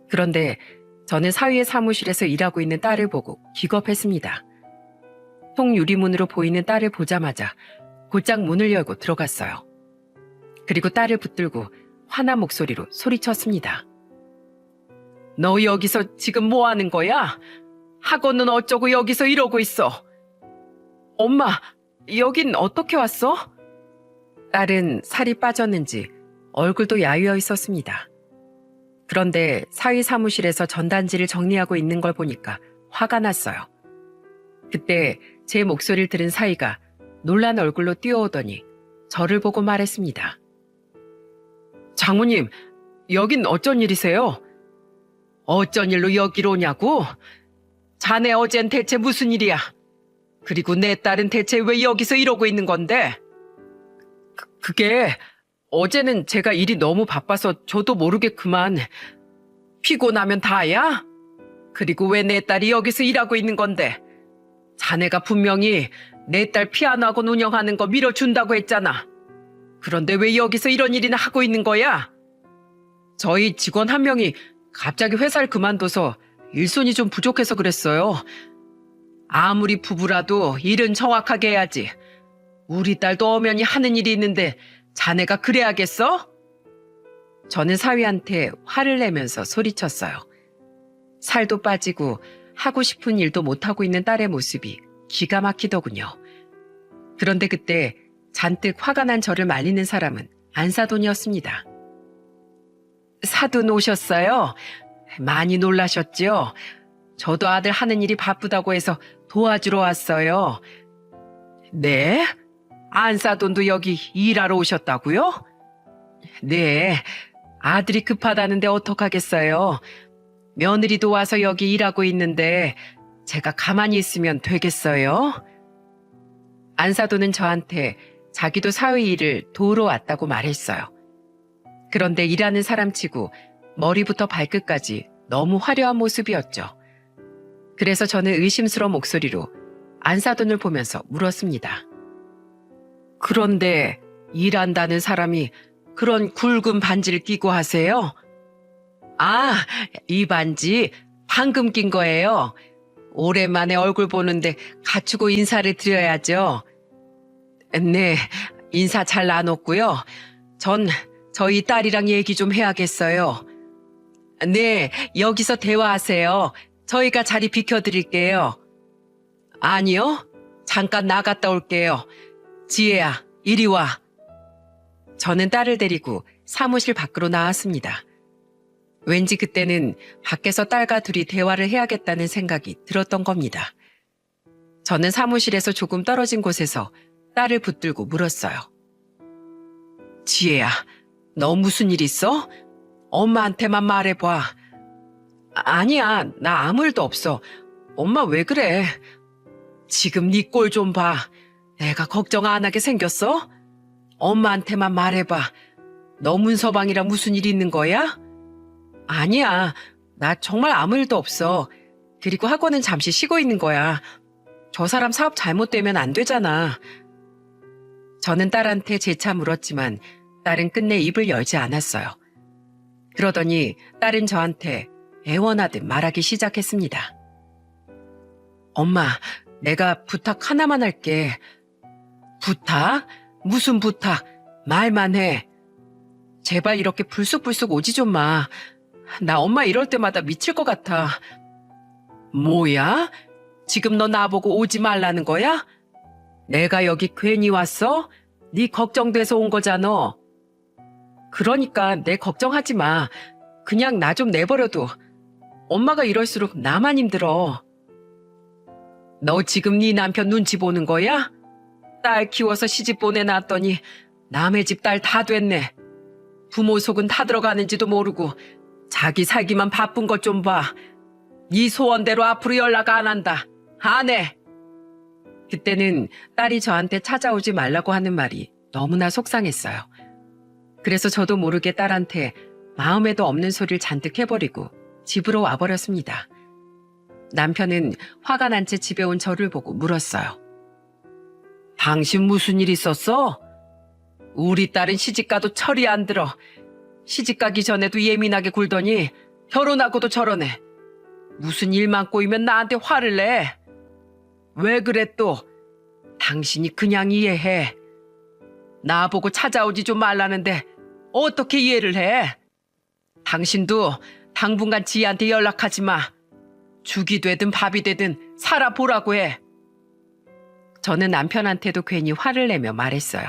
그런데 저는 사위의 사무실에서 일하고 있는 딸을 보고 기겁했습니다. 통유리문으로 보이는 딸을 보자마자 곧장 문을 열고 들어갔어요. 그리고 딸을 붙들고 화난 목소리로 소리쳤습니다. 너 여기서 지금 뭐 하는 거야? 학원은 어쩌고 여기서 이러고 있어? 엄마, 여긴 어떻게 왔어? 딸은 살이 빠졌는지 얼굴도 야위어 있었습니다. 그런데 사위 사무실에서 전단지를 정리하고 있는 걸 보니까 화가 났어요. 그때 제 목소리를 들은 사위가 놀란 얼굴로 뛰어오더니 저를 보고 말했습니다. 장모님, 여긴 어쩐 일이세요? 어쩐 일로 여기로 오냐고? 자네 어젠 대체 무슨 일이야? 그리고 내 딸은 대체 왜 여기서 이러고 있는 건데? 그게 어제는 제가 일이 너무 바빠서 저도 모르게 그만. 피곤하면 다야? 그리고 왜 내 딸이 여기서 일하고 있는 건데? 자네가 분명히 내 딸 피아노 학원 운영하는 거 밀어준다고 했잖아. 그런데 왜 여기서 이런 일이나 하고 있는 거야? 저희 직원 한 명이 갑자기 회사를 그만둬서 일손이 좀 부족해서 그랬어요. 아무리 부부라도 일은 정확하게 해야지. 우리 딸도 엄연히 하는 일이 있는데 자네가 그래야겠어? 저는 사위한테 화를 내면서 소리쳤어요. 살도 빠지고 하고 싶은 일도 못하고 있는 딸의 모습이 기가 막히더군요. 그런데 그때 잔뜩 화가 난 저를 말리는 사람은 안사돈이었습니다. 사돈 오셨어요? 많이 놀라셨죠? 저도 아들 하는 일이 바쁘다고 해서 도와주러 왔어요. 네? 안사돈도 여기 일하러 오셨다고요? 네, 아들이 급하다는데 어떡하겠어요. 며느리도 와서 여기 일하고 있는데 제가 가만히 있으면 되겠어요? 안사돈은 저한테 자기도 사위 일을 도우러 왔다고 말했어요. 그런데 일하는 사람치고 머리부터 발끝까지 너무 화려한 모습이었죠. 그래서 저는 의심스러운 목소리로 안사돈을 보면서 물었습니다. 그런데 일한다는 사람이 그런 굵은 반지를 끼고 하세요? 아, 이 반지 방금 낀 거예요. 오랜만에 얼굴 보는데 갖추고 인사를 드려야죠. 네, 인사 잘 나눴고요. 전 저희 딸이랑 얘기 좀 해야겠어요. 네, 여기서 대화하세요. 저희가 자리 비켜드릴게요. 아니요, 잠깐 나갔다 올게요. 지혜야, 이리 와. 저는 딸을 데리고 사무실 밖으로 나왔습니다. 왠지 그때는 밖에서 딸과 둘이 대화를 해야겠다는 생각이 들었던 겁니다. 저는 사무실에서 조금 떨어진 곳에서 딸을 붙들고 물었어요. 지혜야, 너 무슨 일 있어? 엄마한테만 말해봐. 아니야, 나 아무 일도 없어. 엄마 왜 그래? 지금 네 꼴 좀 봐. 내가 걱정 안 하게 생겼어? 엄마한테만 말해봐. 너 문서방이랑 무슨 일 있는 거야? 아니야, 나 정말 아무 일도 없어. 그리고 학원은 잠시 쉬고 있는 거야. 저 사람 사업 잘못되면 안 되잖아. 저는 딸한테 재차 물었지만 딸은 끝내 입을 열지 않았어요. 그러더니 딸은 저한테 애원하듯 말하기 시작했습니다. 엄마, 내가 부탁 하나만 할게. 부탁? 무슨 부탁? 말만 해. 제발 이렇게 불쑥불쑥 오지 좀 마. 나 엄마 이럴 때마다 미칠 것 같아. 뭐야? 지금 너 나보고 오지 말라는 거야? 내가 여기 괜히 왔어? 네 걱정돼서 온 거잖아. 그러니까 내 걱정하지 마. 그냥 나 좀 내버려둬. 엄마가 이럴수록 나만 힘들어. 너 지금 네 남편 눈치 보는 거야? 딸 키워서 시집 보내놨더니 남의 집 딸 다 됐네. 부모 속은 다 들어가는지도 모르고 자기 살기만 바쁜 것 좀 봐. 네 소원대로 앞으로 연락 안 한다. 안 해. 그때는 딸이 저한테 찾아오지 말라고 하는 말이 너무나 속상했어요. 그래서 저도 모르게 딸한테 마음에도 없는 소리를 잔뜩 해버리고 집으로 와버렸습니다. 남편은 화가 난 채 집에 온 저를 보고 물었어요. 당신 무슨 일 있었어? 우리 딸은 시집가도 철이 안 들어. 시집가기 전에도 예민하게 굴더니 결혼하고도 저러네. 무슨 일만 꼬이면 나한테 화를 내. 왜 그래 또? 당신이 그냥 이해해. 나보고 찾아오지 좀 말라는데 어떻게 이해를 해? 당신도 당분간 지희한테 연락하지 마. 죽이 되든 밥이 되든 살아보라고 해. 저는 남편한테도 괜히 화를 내며 말했어요.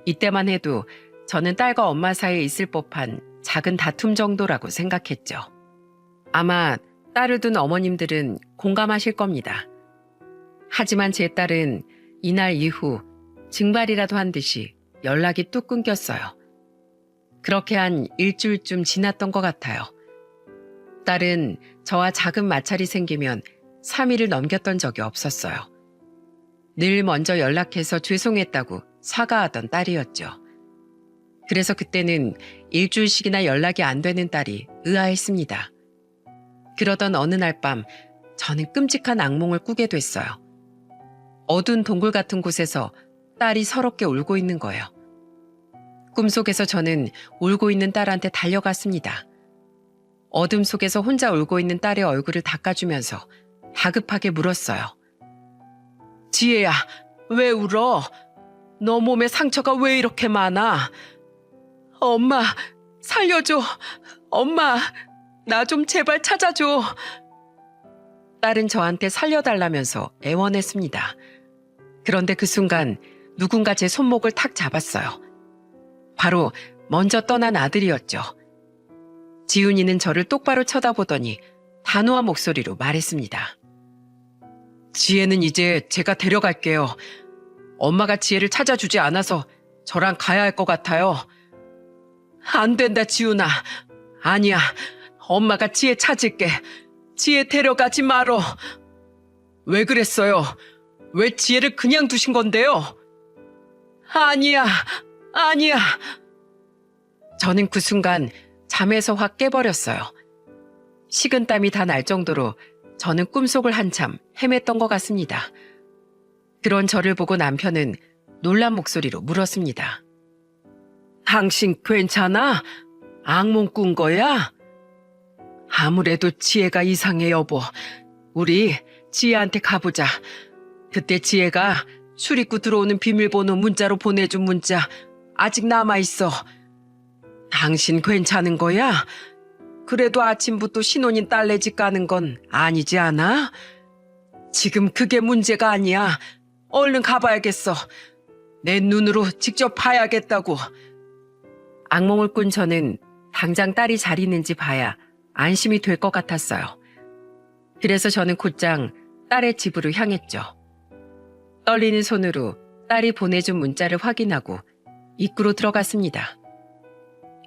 이때만 해도 저는 딸과 엄마 사이에 있을 법한 작은 다툼 정도라고 생각했죠. 아마 딸을 둔 어머님들은 공감하실 겁니다. 하지만 제 딸은 이날 이후 증발이라도 한 듯이 연락이 뚝 끊겼어요. 그렇게 한 일주일쯤 지났던 것 같아요. 딸은 저와 작은 마찰이 생기면 3일을 넘겼던 적이 없었어요. 늘 먼저 연락해서 죄송했다고 사과하던 딸이었죠. 그래서 그때는 일주일씩이나 연락이 안 되는 딸이 의아했습니다. 그러던 어느 날 밤 저는 끔찍한 악몽을 꾸게 됐어요. 어두운 동굴 같은 곳에서 딸이 서럽게 울고 있는 거예요. 꿈속에서 저는 울고 있는 딸한테 달려갔습니다. 어둠 속에서 혼자 울고 있는 딸의 얼굴을 닦아주면서 다급하게 물었어요. 지혜야, 왜 울어? 너 몸에 상처가 왜 이렇게 많아? 엄마, 살려줘. 엄마, 나 좀 제발 찾아줘. 딸은 저한테 살려달라면서 애원했습니다. 그런데 그 순간 누군가 제 손목을 탁 잡았어요. 바로 먼저 떠난 아들이었죠. 지훈이는 저를 똑바로 쳐다보더니 단호한 목소리로 말했습니다. 지혜는 이제 제가 데려갈게요. 엄마가 지혜를 찾아주지 않아서 저랑 가야 할 것 같아요. 안 된다, 지훈아. 아니야, 엄마가 지혜 찾을게. 지혜 데려가지 말어. 왜 그랬어요? 왜 지혜를 그냥 두신 건데요? 아니야, 아니야. 저는 그 순간 잠에서 확 깨버렸어요. 식은땀이 다 날 정도로 저는 꿈속을 한참 헤맸던 것 같습니다. 그런 저를 보고 남편은 놀란 목소리로 물었습니다. 당신 괜찮아? 악몽 꾼 거야? 아무래도 지혜가 이상해, 여보. 우리 지혜한테 가보자. 그때 지혜가 출입구 들어오는 비밀번호 문자로 보내준 문자 아직 남아있어. 당신 괜찮은 거야? 그래도 아침부터 신혼인 딸네 집 가는 건 아니지 않아? 지금 그게 문제가 아니야. 얼른 가봐야겠어. 내 눈으로 직접 봐야겠다고. 악몽을 꾼 저는 당장 딸이 잘 있는지 봐야 안심이 될 것 같았어요. 그래서 저는 곧장 딸의 집으로 향했죠. 떨리는 손으로 딸이 보내준 문자를 확인하고 입구로 들어갔습니다.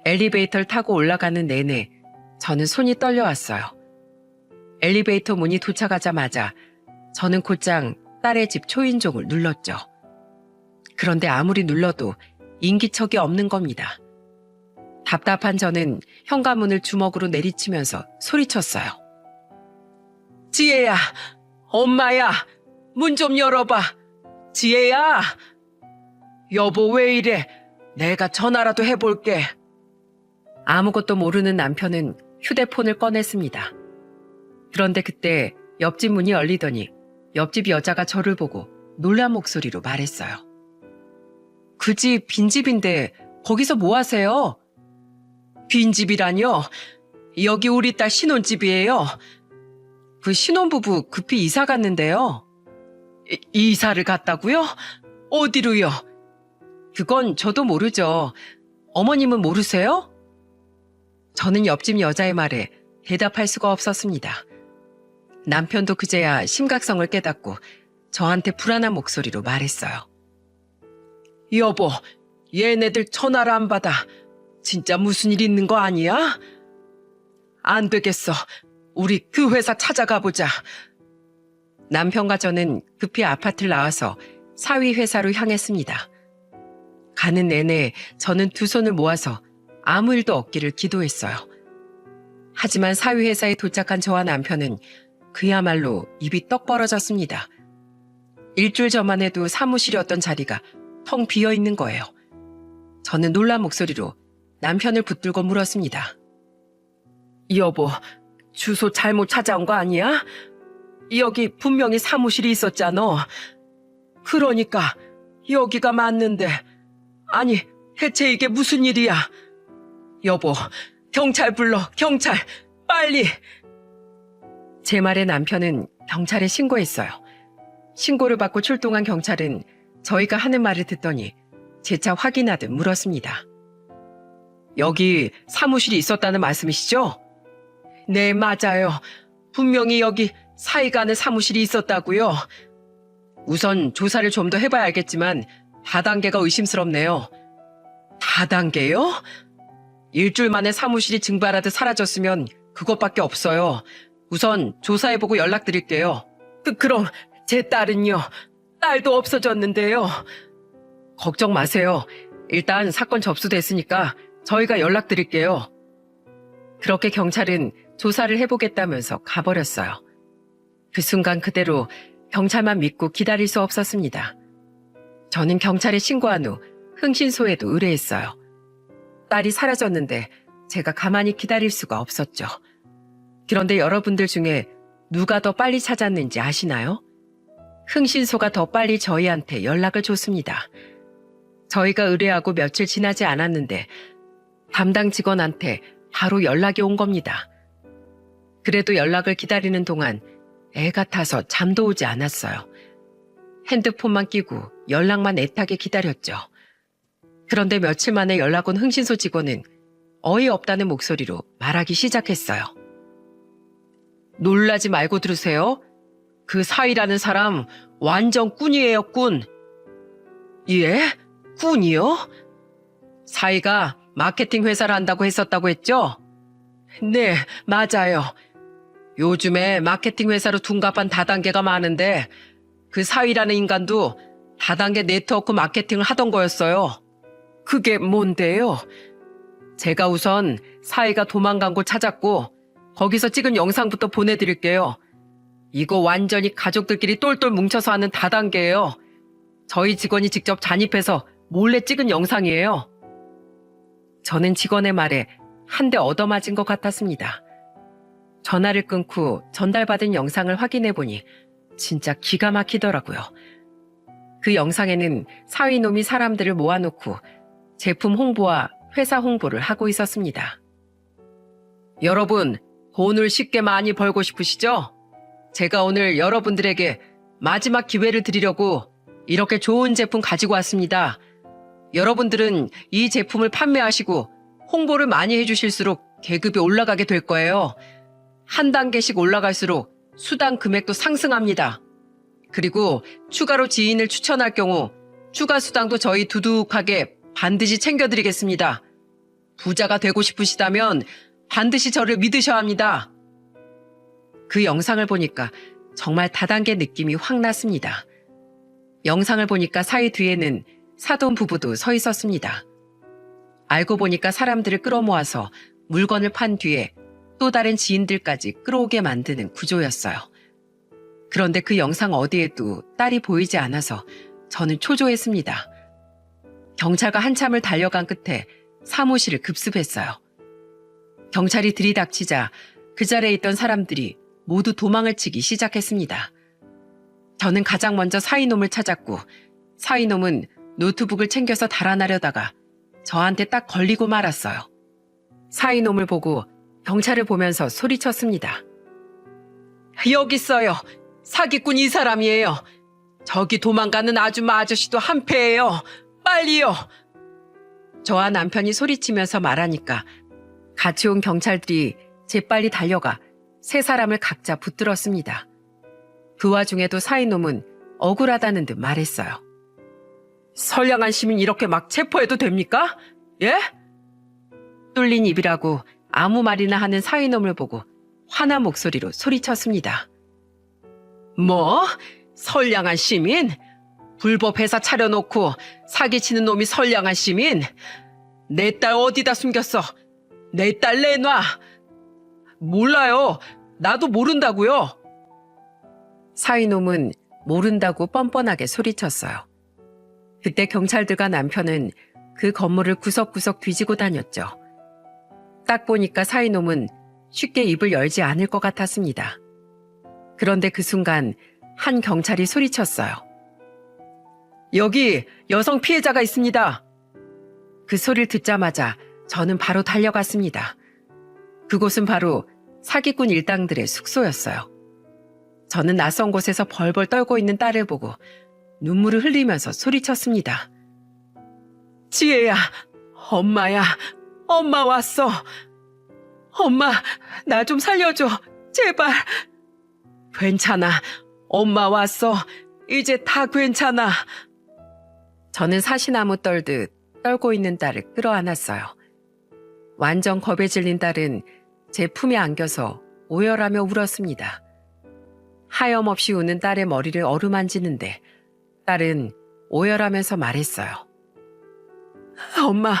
엘리베이터를 타고 올라가는 내내 저는 손이 떨려왔어요. 엘리베이터 문이 도착하자마자 저는 곧장 딸의 집 초인종을 눌렀죠. 그런데 아무리 눌러도 인기척이 없는 겁니다. 답답한 저는 현관문을 주먹으로 내리치면서 소리쳤어요. 지혜야, 엄마야, 문 좀 열어봐. 지혜야. 여보 왜 이래? 내가 전화라도 해볼게. 아무것도 모르는 남편은 휴대폰을 꺼냈습니다. 그런데 그때 옆집 문이 열리더니 옆집 여자가 저를 보고 놀란 목소리로 말했어요. 그 집 빈집인데 거기서 뭐 하세요? 빈집이라뇨? 여기 우리 딸 신혼집이에요. 그 신혼부부 급히 이사 갔는데요. 이사를 갔다고요? 어디로요? 그건 저도 모르죠. 어머님은 모르세요? 저는 옆집 여자의 말에 대답할 수가 없었습니다. 남편도 그제야 심각성을 깨닫고 저한테 불안한 목소리로 말했어요. 여보, 얘네들 전화를 안 받아. 진짜 무슨 일 있는 거 아니야? 안 되겠어. 우리 그 회사 찾아가 보자. 남편과 저는 급히 아파트를 나와서 사위 회사로 향했습니다. 가는 내내 저는 두 손을 모아서 아무 일도 없기를 기도했어요. 하지만 사위 회사에 도착한 저와 남편은 그야말로 입이 떡 벌어졌습니다. 일주일 전만 해도 사무실이었던 자리가 텅 비어 있는 거예요. 저는 놀란 목소리로 남편을 붙들고 물었습니다. 여보, 주소 잘못 찾아온 거 아니야? 여기 분명히 사무실이 있었잖아. 그러니까 여기가 맞는데. 아니, 대체 이게 무슨 일이야? 여보, 경찰 불러, 경찰, 빨리. 제 말에 남편은 경찰에 신고했어요. 신고를 받고 출동한 경찰은 저희가 하는 말을 듣더니 재차 확인하듯 물었습니다. 여기 사무실이 있었다는 말씀이시죠? 네, 맞아요. 분명히 여기 사이간의 사무실이 있었다고요. 우선 조사를 좀 더 해봐야 알겠지만 다단계가 의심스럽네요. 다단계요? 일주일 만에 사무실이 증발하듯 사라졌으면 그것밖에 없어요. 우선 조사해보고 연락드릴게요. 그럼 제 딸은요? 딸도 없어졌는데요. 걱정 마세요. 일단 사건 접수됐으니까 저희가 연락드릴게요. 그렇게 경찰은 조사를 해보겠다면서 가버렸어요. 그 순간 그대로 경찰만 믿고 기다릴 수 없었습니다. 저는 경찰에 신고한 후 흥신소에도 의뢰했어요. 딸이 사라졌는데 제가 가만히 기다릴 수가 없었죠. 그런데 여러분들 중에 누가 더 빨리 찾았는지 아시나요? 흥신소가 더 빨리 저희한테 연락을 줬습니다. 저희가 의뢰하고 며칠 지나지 않았는데 담당 직원한테 바로 연락이 온 겁니다. 그래도 연락을 기다리는 동안 애가 타서 잠도 오지 않았어요. 핸드폰만 끼고 연락만 애타게 기다렸죠. 그런데 며칠 만에 연락 온 흥신소 직원은 어이없다는 목소리로 말하기 시작했어요. 놀라지 말고 들으세요. 그 사위라는 사람 완전 꾼이에요, 꾼. 예? 꾼이요? 사위가 마케팅 회사를 한다고 했었다고 했죠? 네, 맞아요. 요즘에 마케팅 회사로 둔갑한 다단계가 많은데 그 사위라는 인간도 다단계 네트워크 마케팅을 하던 거였어요. 그게 뭔데요? 제가 우선 사위가 도망간 곳 찾았고 거기서 찍은 영상부터 보내드릴게요. 이거 완전히 가족들끼리 똘똘 뭉쳐서 하는 다단계예요. 저희 직원이 직접 잔입해서 몰래 찍은 영상이에요. 저는 직원의 말에 한 대 얻어맞은 것 같았습니다. 전화를 끊고 전달받은 영상을 확인해보니 진짜 기가 막히더라고요. 그 영상에는 사위놈이 사람들을 모아놓고 제품 홍보와 회사 홍보를 하고 있었습니다. 여러분, 돈을 쉽게 많이 벌고 싶으시죠? 제가 오늘 여러분들에게 마지막 기회를 드리려고 이렇게 좋은 제품 가지고 왔습니다. 여러분들은 이 제품을 판매하시고 홍보를 많이 해주실수록 계급이 올라가게 될 거예요. 한 단계씩 올라갈수록 수당 금액도 상승합니다. 그리고 추가로 지인을 추천할 경우 추가 수당도 저희 두둑하게 반드시 챙겨드리겠습니다. 부자가 되고 싶으시다면 반드시 저를 믿으셔야 합니다. 그 영상을 보니까 정말 다단계 느낌이 확 났습니다. 영상을 보니까 사이 뒤에는 사돈 부부도 서 있었습니다. 알고 보니까 사람들을 끌어모아서 물건을 판 뒤에 또 다른 지인들까지 끌어오게 만드는 구조였어요. 그런데 그 영상 어디에도 딸이 보이지 않아서 저는 초조했습니다. 경찰과 한참을 달려간 끝에 사무실을 급습했어요. 경찰이 들이닥치자 그 자리에 있던 사람들이 모두 도망을 치기 시작했습니다. 저는 가장 먼저 사이놈을 찾았고 사이놈은 노트북을 챙겨서 달아나려다가 저한테 딱 걸리고 말았어요. 사이놈을 보고 경찰을 보면서 소리쳤습니다. 여기 있어요. 사기꾼 이 사람이에요. 저기 도망가는 아줌마 아저씨도 한패예요. 빨리요. 저와 남편이 소리치면서 말하니까 같이 온 경찰들이 재빨리 달려가 세 사람을 각자 붙들었습니다. 그 와중에도 사이놈은 억울하다는 듯 말했어요. 선량한 시민 이렇게 막 체포해도 됩니까? 예? 뚫린 입이라고 아무 말이나 하는 사이놈을 보고 화난 목소리로 소리쳤습니다. 뭐? 선량한 시민? 불법 회사 차려놓고 사기치는 놈이 선량한 시민? 내 딸 어디다 숨겼어? 내 딸 내놔! 몰라요. 나도 모른다고요. 사이놈은 모른다고 뻔뻔하게 소리쳤어요. 그때 경찰들과 남편은 그 건물을 구석구석 뒤지고 다녔죠. 딱 보니까 사이놈은 쉽게 입을 열지 않을 것 같았습니다. 그런데 그 순간 한 경찰이 소리쳤어요. 여기 여성 피해자가 있습니다. 그 소리를 듣자마자 저는 바로 달려갔습니다. 그곳은 바로 사기꾼 일당들의 숙소였어요. 저는 낯선 곳에서 벌벌 떨고 있는 딸을 보고 눈물을 흘리면서 소리쳤습니다. 지혜야, 엄마야, 엄마 왔어. 엄마, 나 좀 살려줘, 제발. 괜찮아, 엄마 왔어. 이제 다 괜찮아. 저는 사시나무 떨듯 떨고 있는 딸을 끌어안았어요. 완전 겁에 질린 딸은 제 품에 안겨서 오열하며 울었습니다. 하염없이 우는 딸의 머리를 어루만지는데 딸은 오열하면서 말했어요. 엄마,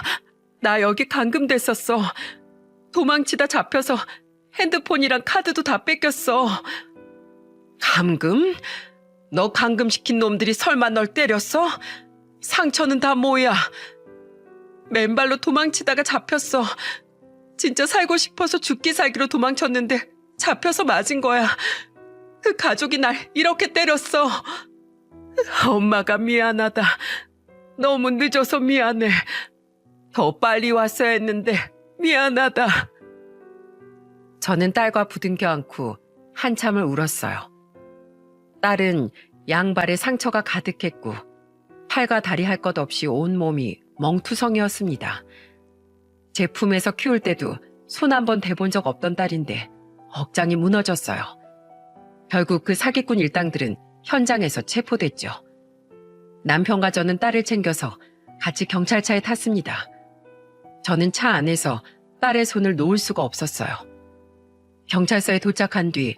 나 여기 감금됐었어. 도망치다 잡혀서 핸드폰이랑 카드도 다 뺏겼어. 감금? 너 감금시킨 놈들이 설마 널 때렸어? 상처는 다 뭐야? 맨발로 도망치다가 잡혔어. 진짜 살고 싶어서 죽기 살기로 도망쳤는데 잡혀서 맞은 거야. 그 가족이 날 이렇게 때렸어. 엄마가 미안하다. 너무 늦어서 미안해. 더 빨리 왔어야 했는데 미안하다. 저는 딸과 부둥켜 안고 한참을 울었어요. 딸은 양발에 상처가 가득했고 팔과 다리 할 것 없이 온몸이 멍투성이었습니다. 제 품에서 키울 때도 손 한 번 대본 적 없던 딸인데 억장이 무너졌어요. 결국 그 사기꾼 일당들은 현장에서 체포됐죠. 남편과 저는 딸을 챙겨서 같이 경찰차에 탔습니다. 저는 차 안에서 딸의 손을 놓을 수가 없었어요. 경찰서에 도착한 뒤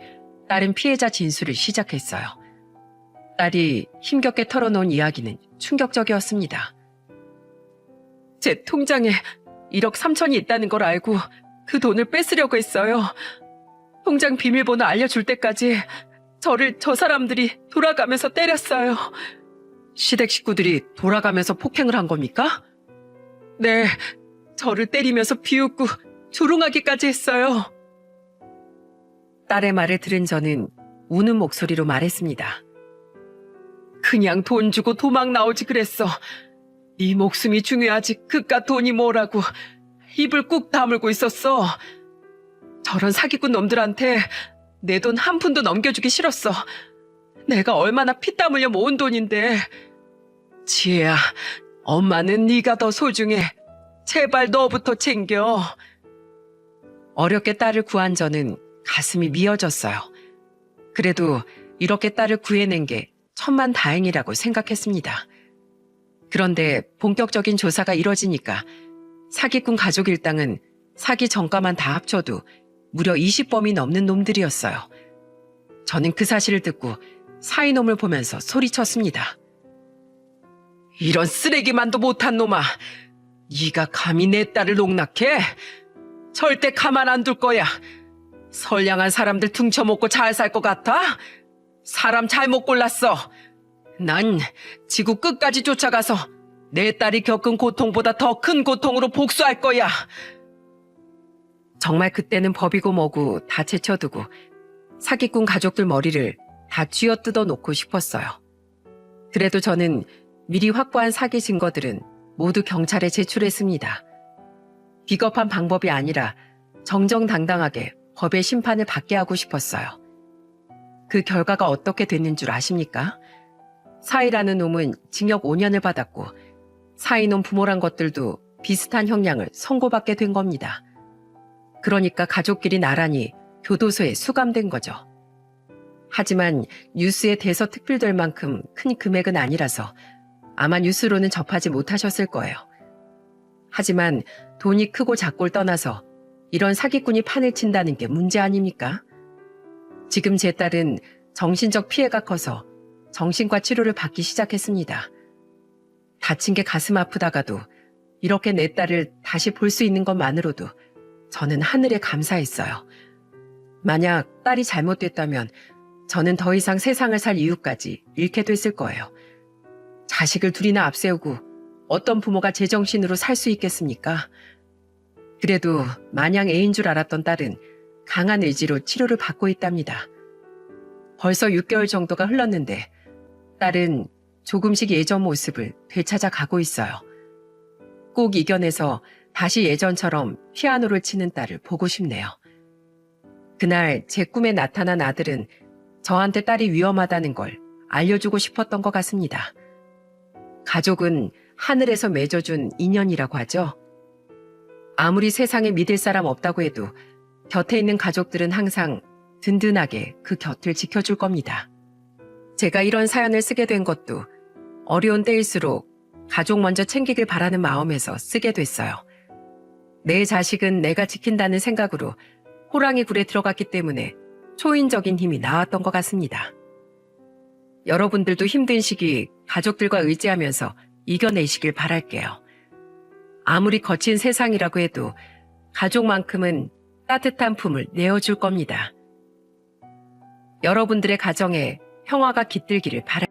딸은 피해자 진술을 시작했어요. 딸이 힘겹게 털어놓은 이야기는 충격적이었습니다. 제 통장에 1억 3천이 있다는 걸 알고 그 돈을 뺏으려고 했어요. 통장 비밀번호 알려줄 때까지 저를 저 사람들이 돌아가면서 때렸어요. 시댁 식구들이 돌아가면서 폭행을 한 겁니까? 네, 저를 때리면서 비웃고 조롱하기까지 했어요. 딸의 말을 들은 저는 우는 목소리로 말했습니다. 그냥 돈 주고 도망 나오지 그랬어. 네 목숨이 중요하지 그깟 돈이 뭐라고 입을 꾹 다물고 있었어. 저런 사기꾼 놈들한테 내 돈 한 푼도 넘겨주기 싫었어. 내가 얼마나 피땀 흘려 모은 돈인데. 지혜야, 엄마는 네가 더 소중해. 제발 너부터 챙겨. 어렵게 딸을 구한 저는 가슴이 미어졌어요. 그래도 이렇게 딸을 구해낸 게 천만다행이라고 생각했습니다. 그런데 본격적인 조사가 이뤄지니까 사기꾼 가족 일당은 사기 전과만 다 합쳐도 무려 20범이 넘는 놈들이었어요. 저는 그 사실을 듣고 사이놈을 보면서 소리쳤습니다. 이런 쓰레기만도 못한 놈아! 네가 감히 내 딸을 농락해? 절대 가만 안 둘 거야. 선량한 사람들 퉁쳐먹고 잘 살 것 같아? 사람 잘못 골랐어. 난 지구 끝까지 쫓아가서 내 딸이 겪은 고통보다 더 큰 고통으로 복수할 거야. 정말 그때는 법이고 뭐고 다 제쳐두고 사기꾼 가족들 머리를 다 쥐어뜯어 놓고 싶었어요. 그래도 저는 미리 확보한 사기 증거들은 모두 경찰에 제출했습니다. 비겁한 방법이 아니라 정정당당하게 법의 심판을 받게 하고 싶었어요. 그 결과가 어떻게 됐는 줄 아십니까? 사이라는 놈은 징역 5년을 받았고 사이놈 부모란 것들도 비슷한 형량을 선고받게 된 겁니다. 그러니까 가족끼리 나란히 교도소에 수감된 거죠. 하지만 뉴스에 대서특필될 만큼 큰 금액은 아니라서 아마 뉴스로는 접하지 못하셨을 거예요. 하지만 돈이 크고 작고를 떠나서 이런 사기꾼이 판을 친다는 게 문제 아닙니까? 지금 제 딸은 정신적 피해가 커서 정신과 치료를 받기 시작했습니다. 다친 게 가슴 아프다가도 이렇게 내 딸을 다시 볼 수 있는 것만으로도 저는 하늘에 감사했어요. 만약 딸이 잘못됐다면 저는 더 이상 세상을 살 이유까지 잃게 됐을 거예요. 자식을 둘이나 앞세우고 어떤 부모가 제정신으로 살 수 있겠습니까? 그래도 마냥 애인 줄 알았던 딸은 강한 의지로 치료를 받고 있답니다. 벌써 6개월 정도가 흘렀는데 딸은 조금씩 예전 모습을 되찾아 가고 있어요. 꼭 이겨내서 다시 예전처럼 피아노를 치는 딸을 보고 싶네요. 그날 제 꿈에 나타난 아들은 저한테 딸이 위험하다는 걸 알려주고 싶었던 것 같습니다. 가족은 하늘에서 맺어준 인연이라고 하죠. 아무리 세상에 믿을 사람 없다고 해도 곁에 있는 가족들은 항상 든든하게 그 곁을 지켜줄 겁니다. 제가 이런 사연을 쓰게 된 것도 어려운 때일수록 가족 먼저 챙기길 바라는 마음에서 쓰게 됐어요. 내 자식은 내가 지킨다는 생각으로 호랑이 굴에 들어갔기 때문에 초인적인 힘이 나왔던 것 같습니다. 여러분들도 힘든 시기 가족들과 의지하면서 이겨내시길 바랄게요. 아무리 거친 세상이라고 해도 가족만큼은 따뜻한 품을 내어줄 겁니다. 여러분들의 가정에 평화가 깃들기를 바랄게요.